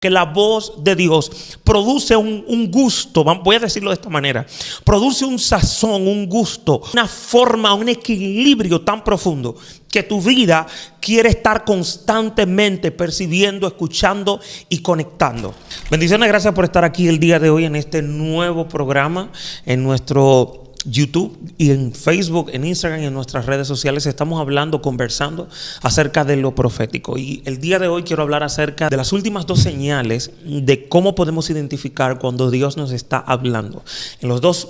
que la voz de Dios produce un gusto, voy a decirlo de esta manera, produce un sazón, un gusto, una forma, un equilibrio tan profundo que tu vida quiere estar constantemente percibiendo, escuchando y conectando. Bendiciones, gracias por estar aquí el día de hoy en este nuevo programa, en nuestro YouTube y en Facebook, en Instagram y en nuestras redes sociales. Estamos hablando, conversando acerca de lo profético, y el día de hoy quiero hablar acerca de las últimas dos señales de cómo podemos identificar cuando Dios nos está hablando. En las dos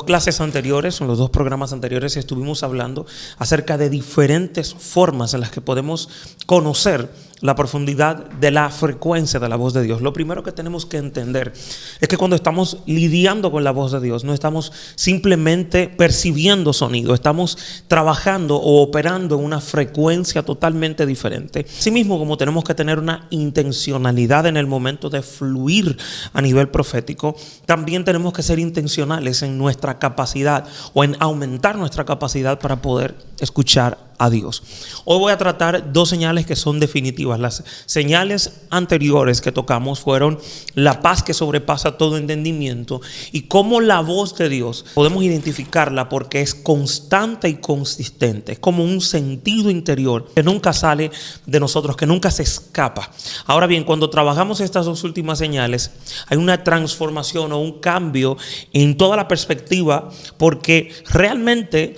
clases anteriores, en los dos programas anteriores, estuvimos hablando acerca de diferentes formas en las que podemos conocer la profundidad de la frecuencia de la voz de Dios. Lo primero que tenemos que entender es que cuando estamos lidiando con la voz de Dios, no estamos simplemente percibiendo sonido, estamos trabajando o operando en una frecuencia totalmente diferente. Asimismo, como tenemos que tener una intencionalidad en el momento de fluir a nivel profético, también tenemos que ser intencionales en nuestra capacidad o en aumentar nuestra capacidad para poder escuchar a Dios. Hoy voy a tratar dos señales que son definitivas. Las señales anteriores que tocamos fueron la paz que sobrepasa todo entendimiento y cómo la voz de Dios podemos identificarla porque es constante y consistente. Es como un sentido interior que nunca sale de nosotros, que nunca se escapa. Ahora bien, cuando trabajamos estas dos últimas señales, hay una transformación o un cambio en toda la perspectiva, porque realmente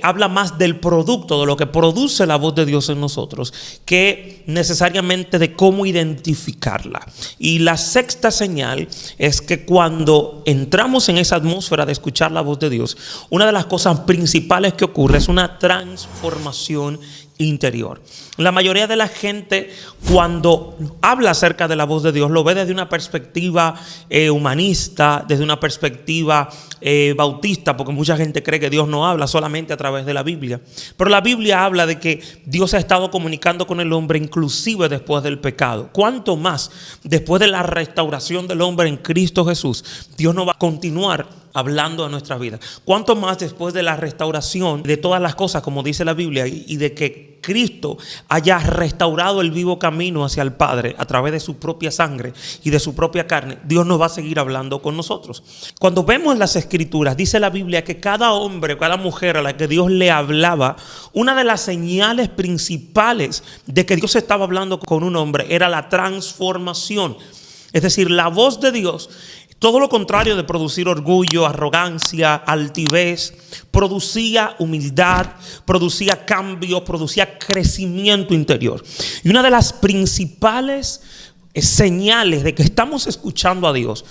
habla más del producto, de lo que produce la voz de Dios en nosotros, que necesariamente de cómo identificarla. Y la sexta señal es que cuando entramos en esa atmósfera de escuchar la voz de Dios, una de las cosas principales que ocurre es una transformación interior. La mayoría de la gente, cuando habla acerca de la voz de Dios, lo ve desde una perspectiva humanista, desde una perspectiva bautista, porque mucha gente cree que Dios no habla solamente a través de la Biblia. Pero la Biblia habla de que Dios ha estado comunicando con el hombre inclusive después del pecado. ¿Cuánto más después de la restauración del hombre en Cristo Jesús, Dios no va a continuar hablando de nuestras vidas? ¿Cuánto más después de la restauración de todas las cosas, como dice la Biblia, y de que Cristo haya restaurado el vivo camino hacia el Padre a través de su propia sangre y de su propia carne, Dios nos va a seguir hablando con nosotros? Cuando vemos las Escrituras, dice la Biblia que cada hombre, cada mujer a la que Dios le hablaba, una de las señales principales de que Dios estaba hablando con un hombre era la transformación. Es decir, la voz de Dios, todo lo contrario de producir orgullo, arrogancia, altivez, producía humildad, producía cambio, producía crecimiento interior. Y una de las principales señales de que estamos escuchando a Dios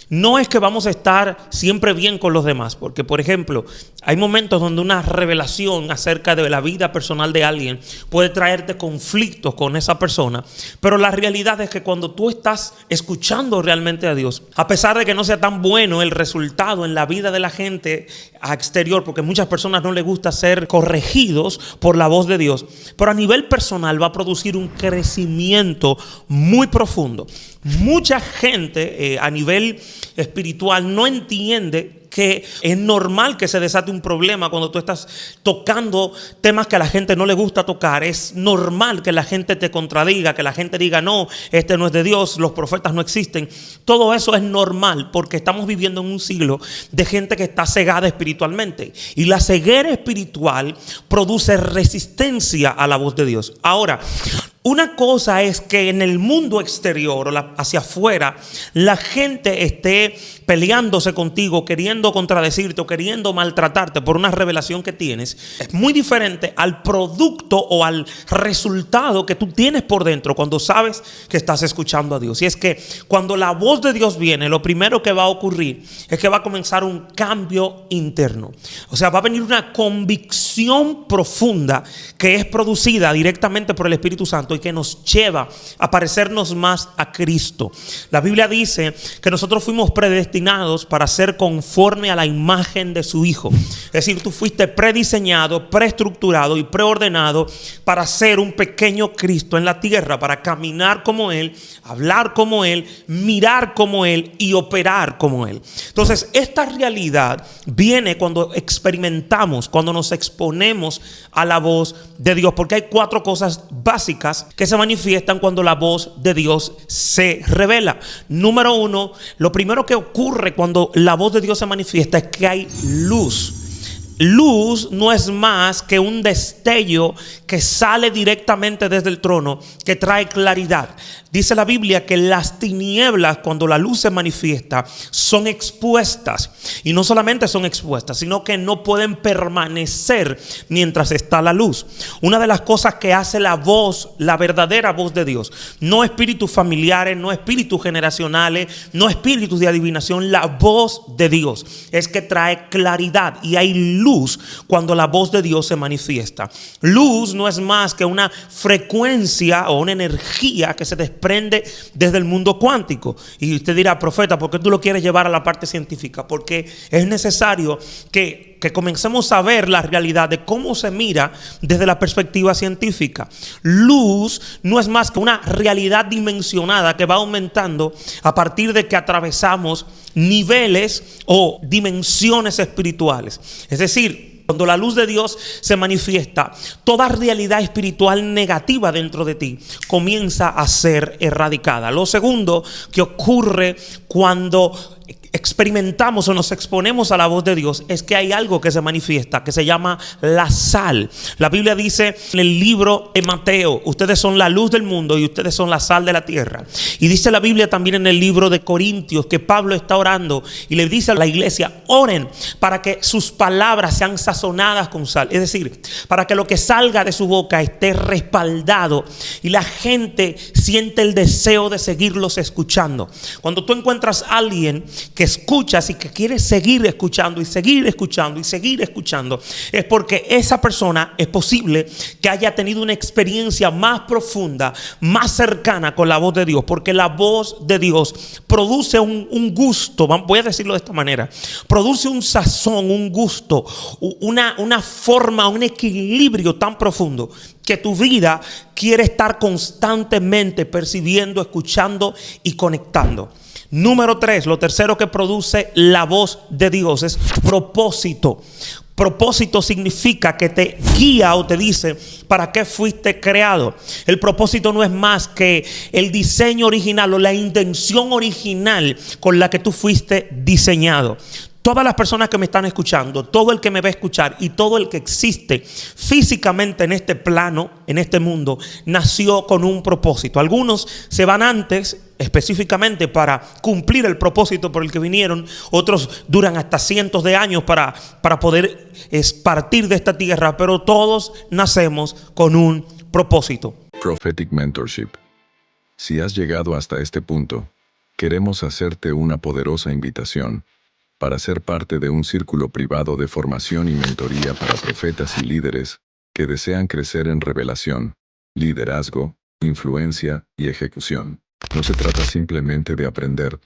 no es que vamos a estar siempre bien con los demás, porque, por ejemplo, hay momentos donde una revelación acerca de la vida personal de alguien puede traerte conflictos con esa persona, pero la realidad es que cuando tú estás escuchando realmente a Dios, a pesar de que no sea tan bueno el resultado en la vida de la gente exterior, porque a muchas personas no les gusta ser corregidos por la voz de Dios, pero a nivel personal va a producir un crecimiento muy profundo. Mucha gente a nivel espiritual no entiende que es normal que se desate un problema cuando tú estás tocando temas que a la gente no le gusta tocar. Es normal que la gente te contradiga, que la gente diga no, este no es de Dios, los profetas no existen. Todo eso es normal porque estamos viviendo en un siglo de gente que está cegada espiritualmente, y la ceguera espiritual produce resistencia a la voz de Dios. Ahora, una cosa es que en el mundo exterior o hacia afuera la gente esté peleándose contigo, queriendo contradecirte o queriendo maltratarte por una revelación que tienes. Es muy diferente al producto o al resultado que tú tienes por dentro cuando sabes que estás escuchando a Dios. Y es que cuando la voz de Dios viene, lo primero que va a ocurrir es que va a comenzar un cambio interno. O sea, va a venir una convicción profunda que es producida directamente por el Espíritu Santo y que nos lleva a parecernos más a Cristo. La Biblia dice que nosotros fuimos predestinados para ser conformes conforme a la imagen de su Hijo. Es decir, tú fuiste prediseñado, preestructurado y preordenado para ser un pequeño Cristo en la tierra, para caminar como Él, hablar como Él, mirar como Él y operar como Él. Entonces, esta realidad viene cuando experimentamos, cuando nos exponemos a la voz de Dios, porque hay 4 cosas básicas que se manifiestan cuando la voz de Dios se revela. Número 1, lo primero que ocurre cuando la voz de Dios se manifiesta es que hay luz. Luz no es más que un destello que sale directamente desde el trono, que trae claridad. Dice la Biblia que las tinieblas, cuando la luz se manifiesta, son expuestas. Y no solamente son expuestas, sino que no pueden permanecer mientras está la luz. Una de las cosas que hace la voz, la verdadera voz de Dios, no espíritus familiares, no espíritus generacionales, no espíritus de adivinación, la voz de Dios es que trae claridad, y hay luz cuando la voz de Dios se manifiesta. Luz no es más que una frecuencia o una energía que se desprende desde el mundo cuántico. Y usted dirá: profeta, ¿por qué tú lo quieres llevar a la parte científica? Porque es necesario que comencemos a ver la realidad de cómo se mira desde la perspectiva científica. Luz no es más que una realidad dimensionada que va aumentando a partir de que atravesamos niveles o dimensiones espirituales. Es decir, cuando la luz de Dios se manifiesta, toda realidad espiritual negativa dentro de ti comienza a ser erradicada. Lo segundo que ocurre cuando experimentamos o nos exponemos a la voz de Dios es que hay algo que se manifiesta, que se llama la sal. La Biblia dice en el libro de Mateo: ustedes son la luz del mundo y ustedes son la sal de la tierra. Y dice la Biblia también en el libro de Corintios que Pablo está orando y le dice a la iglesia: oren para que sus palabras sean sazonadas con sal. Es decir, para que lo que salga de su boca esté respaldado y la gente siente el deseo de seguirlos escuchando. Cuando tú encuentras a alguien que escuchas y que quieres seguir escuchando y seguir escuchando y seguir escuchando, es porque esa persona es posible que haya tenido una experiencia más profunda, más cercana con la voz de Dios, porque la voz de Dios produce un gusto, voy a decirlo de esta manera, produce un sazón, un gusto, una forma, un equilibrio tan profundo que tu vida quiere estar constantemente percibiendo, escuchando y conectando. Número 3, lo tercero que produce la voz de Dios es propósito. Propósito significa que te guía o te dice para qué fuiste creado. El propósito no es más que el diseño original o la intención original con la que tú fuiste diseñado. Todas las personas que me están escuchando, todo el que me va a escuchar y todo el que existe físicamente en este plano, en este mundo, nació con un propósito. Algunos se van antes específicamente para cumplir el propósito por el que vinieron. Otros duran hasta cientos de años para poder partir de esta tierra. Pero todos nacemos con un propósito. Prophetic Mentorship. Si has llegado hasta este punto, queremos hacerte una poderosa invitación para ser parte de un círculo privado de formación y mentoría para profetas y líderes que desean crecer en revelación, liderazgo, influencia y ejecución. No se trata simplemente de aprender.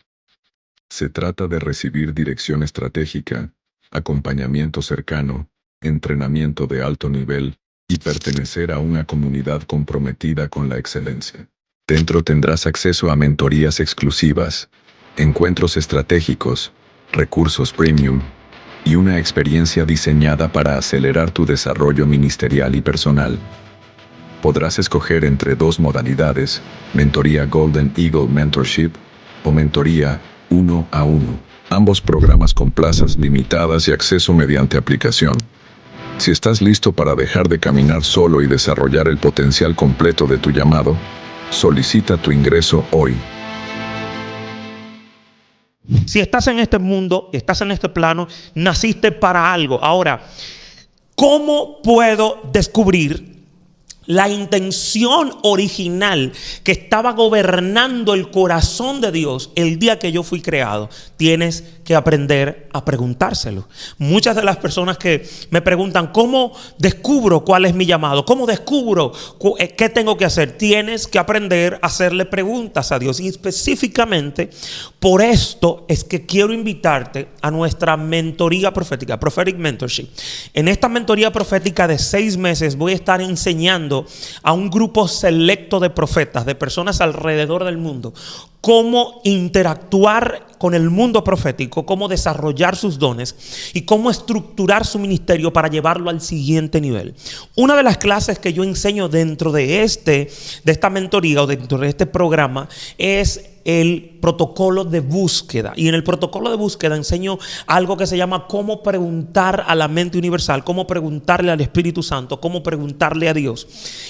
Se trata de recibir dirección estratégica, acompañamiento cercano, entrenamiento de alto nivel y pertenecer a una comunidad comprometida con la excelencia. Dentro tendrás acceso a mentorías exclusivas, encuentros estratégicos, recursos premium y una experiencia diseñada para acelerar tu desarrollo ministerial y personal. Podrás escoger entre 2 modalidades: mentoría Golden Eagle Mentorship o mentoría 1 a 1. Ambos programas con plazas limitadas y acceso mediante aplicación. Si estás listo para dejar de caminar solo y desarrollar el potencial completo de tu llamado, solicita tu ingreso hoy. Si estás en este mundo, estás en este plano, naciste para algo. Ahora, ¿cómo puedo descubrir La intención original que estaba gobernando el corazón de Dios el día que yo fui creado, tienes que aprender a preguntárselo. Muchas de las personas que me preguntan, ¿cómo descubro cuál es mi llamado? ¿Cómo descubro qué tengo que hacer? Tienes que aprender a hacerle preguntas a Dios. Y específicamente por esto es que quiero invitarte a nuestra mentoría profética, Prophetic Mentorship. En esta mentoría profética de 6 meses voy a estar enseñando a un grupo selecto de profetas, de personas alrededor del mundo, cómo interactuar con el mundo profético, cómo desarrollar sus dones y cómo estructurar su ministerio para llevarlo al siguiente nivel. Una de las clases que yo enseño dentro de esta mentoría o dentro de este programa es el protocolo de búsqueda. Y en el protocolo de búsqueda enseño algo que se llama cómo preguntar a la mente universal, cómo preguntarle al Espíritu Santo, cómo preguntarle a Dios.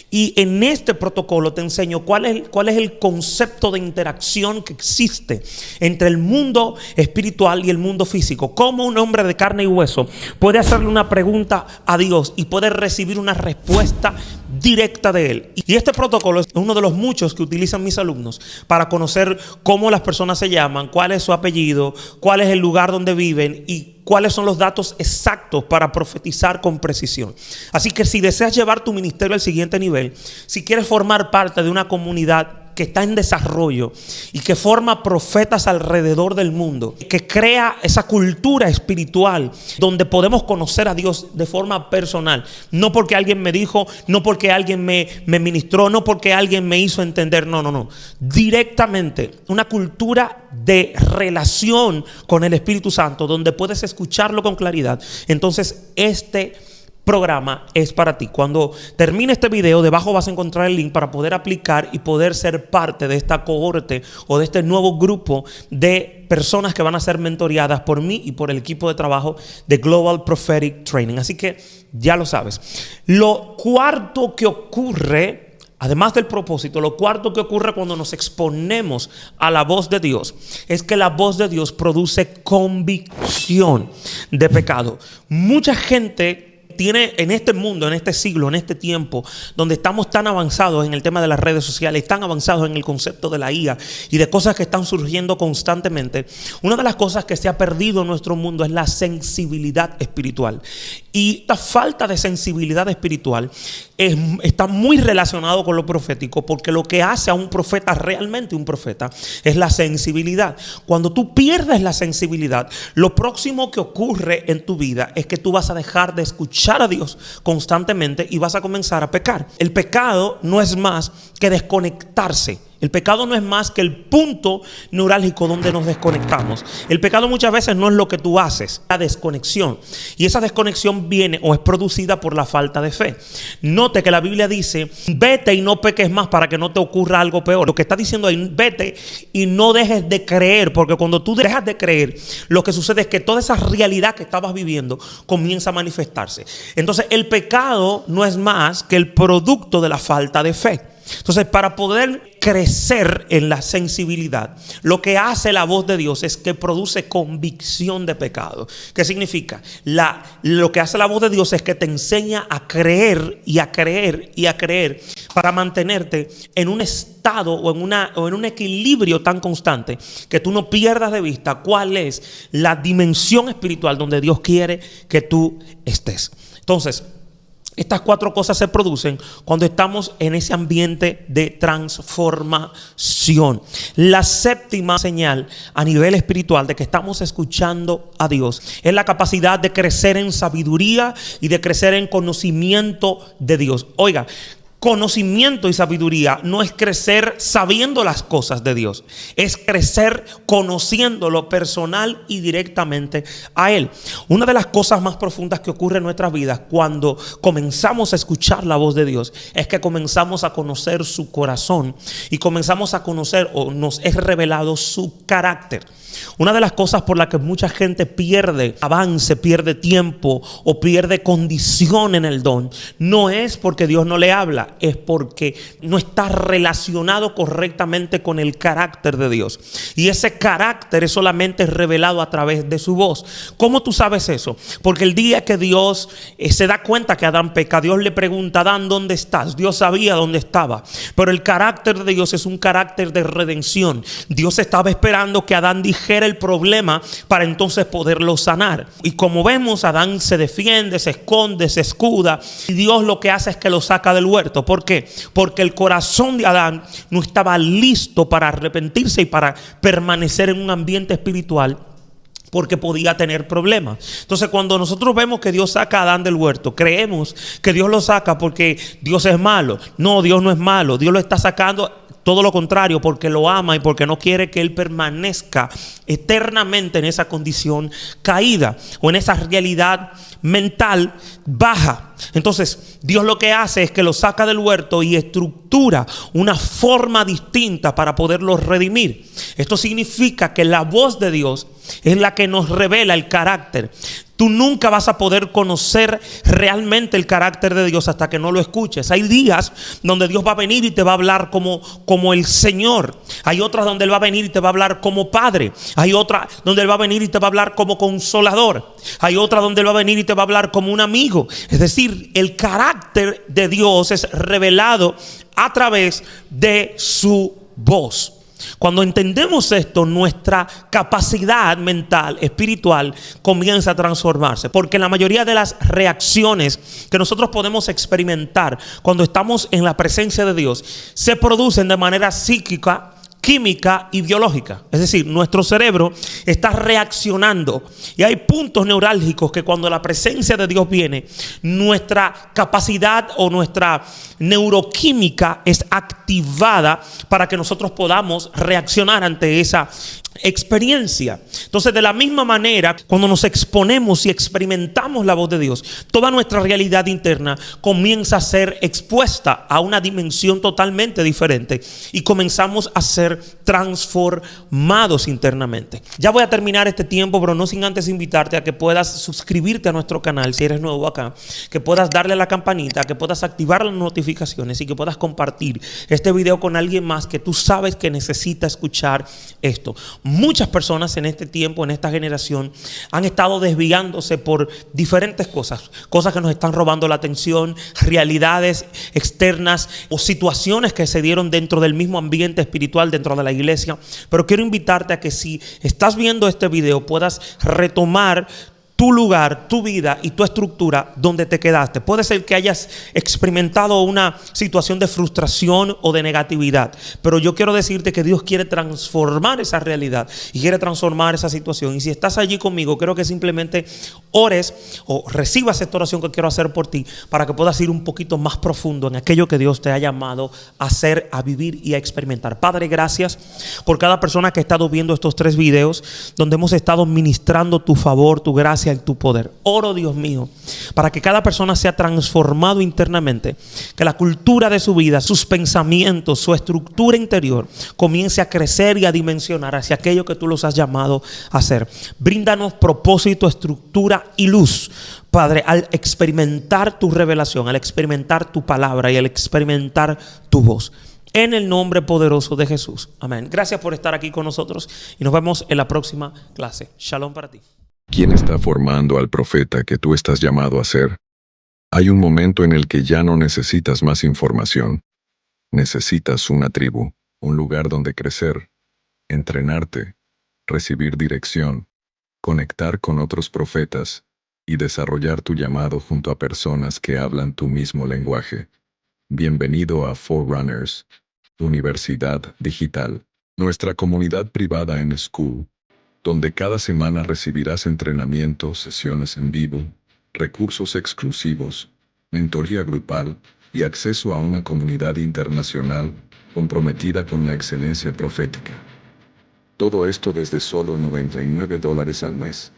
Y en este protocolo te enseño cuál es el concepto de interacción que existe entre el mundo espiritual y el mundo físico. Cómo un hombre de carne y hueso puede hacerle una pregunta a Dios y puede recibir una respuesta directa de él. Y este protocolo es uno de los muchos que utilizan mis alumnos para conocer cómo las personas se llaman, cuál es su apellido, cuál es el lugar donde viven y cuáles son los datos exactos para profetizar con precisión. Así que si deseas llevar tu ministerio al siguiente nivel, si quieres formar parte de una comunidad que está en desarrollo y que forma profetas alrededor del mundo, que crea esa cultura espiritual donde podemos conocer a Dios de forma personal, no porque alguien me dijo, no porque alguien me ministró, no porque alguien me hizo entender, no, directamente una cultura de relación con el Espíritu Santo donde puedes escucharlo con claridad. Entonces este programa es para ti. Cuando termine este video, debajo vas a encontrar el link para poder aplicar y poder ser parte de esta cohorte o de este nuevo grupo de personas que van a ser mentoreadas por mí y por el equipo de trabajo de Global Prophetic Training. Así que ya lo sabes. Lo cuarto que ocurre, además del propósito, lo cuarto que ocurre cuando nos exponemos a la voz de Dios es que la voz de Dios produce convicción de pecado. Mucha gente tiene en este mundo, en este siglo, en este tiempo, donde estamos tan avanzados en el tema de las redes sociales, tan avanzados en el concepto de la IA y de cosas que están surgiendo constantemente, una de las cosas que se ha perdido en nuestro mundo es la sensibilidad espiritual. Y esta falta de sensibilidad espiritual está muy relacionado con lo profético, porque lo que hace a un profeta realmente un profeta es la sensibilidad. Cuando tú pierdes la sensibilidad, lo próximo que ocurre en tu vida es que tú vas a dejar de escuchar a Dios constantemente y vas a comenzar a pecar. El pecado no es más que desconectarse. El pecado no es más que el punto neurálgico donde nos desconectamos. El pecado muchas veces no es lo que tú haces, la desconexión. Y esa desconexión viene o es producida por la falta de fe. Note que la Biblia dice, vete y no peques más para que no te ocurra algo peor. Lo que está diciendo ahí, vete y no dejes de creer, porque cuando tú dejas de creer, lo que sucede es que toda esa realidad que estabas viviendo comienza a manifestarse. Entonces el pecado no es más que el producto de la falta de fe. Entonces, para poder crecer en la sensibilidad, lo que hace la voz de Dios es que produce convicción de pecado. ¿Qué significa? Lo que hace la voz de Dios es que te enseña a creer y a creer y a creer para mantenerte en un estado o en un equilibrio tan constante que tú no pierdas de vista cuál es la dimensión espiritual donde Dios quiere que tú estés. Entonces, estas 4 cosas se producen cuando estamos en ese ambiente de transformación. La séptima señal a nivel espiritual de que estamos escuchando a Dios es la capacidad de crecer en sabiduría y de crecer en conocimiento de Dios. Oiga, conocimiento y sabiduría no es crecer sabiendo las cosas de Dios, es crecer conociéndolo personal y directamente a Él. Una de las cosas más profundas que ocurre en nuestras vidas cuando comenzamos a escuchar la voz de Dios es que comenzamos a conocer su corazón y comenzamos a conocer o nos es revelado su carácter. Una de las cosas por las que mucha gente pierde avance, pierde tiempo o pierde condición en el don, no es porque Dios no le habla, vida es porque no está relacionado correctamente con el carácter de Dios. Y ese carácter es solamente revelado a través de su voz. ¿Cómo tú sabes eso? Porque el día que Dios se da cuenta que Adán peca, Dios le pregunta: Adán, ¿dónde estás? Dios sabía dónde estaba. Pero el carácter de Dios es un carácter de redención. Dios estaba esperando que Adán dijera el problema para entonces poderlo sanar. Y como vemos, Adán se defiende, se esconde, se escuda. Y Dios lo que hace es que lo saca del huerto. ¿Por qué? Porque el corazón de Adán no estaba listo para arrepentirse y para permanecer en un ambiente espiritual, porque podía tener problemas. Entonces, cuando nosotros vemos que Dios saca a Adán del huerto, creemos que Dios lo saca porque Dios es malo. No, Dios no es malo. Dios lo está sacando, todo lo contrario, porque lo ama y porque no quiere que él permanezca eternamente en esa condición caída o en esa realidad mental baja. Entonces, Dios lo que hace es que lo saca del huerto y estructura una forma distinta para poderlo redimir. Esto significa que la voz de Dios es la que nos revela el carácter. Tú nunca vas a poder conocer realmente el carácter de Dios hasta que no lo escuches. Hay días donde Dios va a venir y te va a hablar como el Señor. Hay otras donde Él va a venir y te va a hablar como Padre. Hay otra donde Él va a venir y te va a hablar como Consolador. Hay otra donde Él va a venir y te va a hablar como un amigo. Es decir, el carácter de Dios es revelado a través de su voz. Cuando entendemos esto, nuestra capacidad mental, espiritual, comienza a transformarse. Porque la mayoría de las reacciones que nosotros podemos experimentar cuando estamos en la presencia de Dios se producen de manera psíquica, química y biológica. Es decir, nuestro cerebro está reaccionando y hay puntos neurálgicos que cuando la presencia de Dios viene, nuestra capacidad o nuestra neuroquímica es activada para que nosotros podamos reaccionar ante esa experiencia. Entonces, de la misma manera, cuando nos exponemos y experimentamos la voz de Dios, toda nuestra realidad interna comienza a ser expuesta a una dimensión totalmente diferente y comenzamos a ser transformados internamente. Ya voy a terminar este tiempo, pero no sin antes invitarte a que puedas suscribirte a nuestro canal si eres nuevo acá, que puedas darle a la campanita, que puedas activar las notificaciones y que puedas compartir este video con alguien más que tú sabes que necesita escuchar esto. Muchas personas en este tiempo, en esta generación, han estado desviándose por diferentes cosas que nos están robando la atención, realidades externas o situaciones que se dieron dentro del mismo ambiente espiritual, dentro de la iglesia. Pero quiero invitarte a que si estás viendo este video puedas retomar tu lugar, tu vida y tu estructura donde te quedaste. Puede ser que hayas experimentado una situación de frustración o de negatividad, pero yo quiero decirte que Dios quiere transformar esa realidad y quiere transformar esa situación. Y si estás allí conmigo, quiero que simplemente ores o recibas esta oración que quiero hacer por ti para que puedas ir un poquito más profundo en aquello que Dios te ha llamado a hacer, a vivir y a experimentar. Padre, gracias por cada persona que ha estado viendo estos 3 videos donde hemos estado ministrando tu favor, tu gracia y tu poder. Oro, Dios mío, para que cada persona sea transformado internamente, que la cultura de su vida, sus pensamientos, su estructura interior comience a crecer y a dimensionar hacia aquello que tú los has llamado a hacer. Bríndanos propósito, estructura y luz, Padre, al experimentar tu revelación, al experimentar tu palabra y al experimentar tu voz. En el nombre poderoso de Jesús. Amén. Gracias por estar aquí con nosotros y nos vemos en la próxima clase. Shalom para ti. ¿Quién está formando al profeta que tú estás llamado a ser? Hay un momento en el que ya no necesitas más información. Necesitas una tribu, un lugar donde crecer, entrenarte, recibir dirección, conectar con otros profetas y desarrollar tu llamado junto a personas que hablan tu mismo lenguaje. Bienvenido a Forerunners, Universidad Digital, nuestra comunidad privada en School, donde cada semana recibirás entrenamiento, sesiones en vivo, recursos exclusivos, mentoría grupal y acceso a una comunidad internacional comprometida con la excelencia profética. Todo esto desde solo $99 al mes.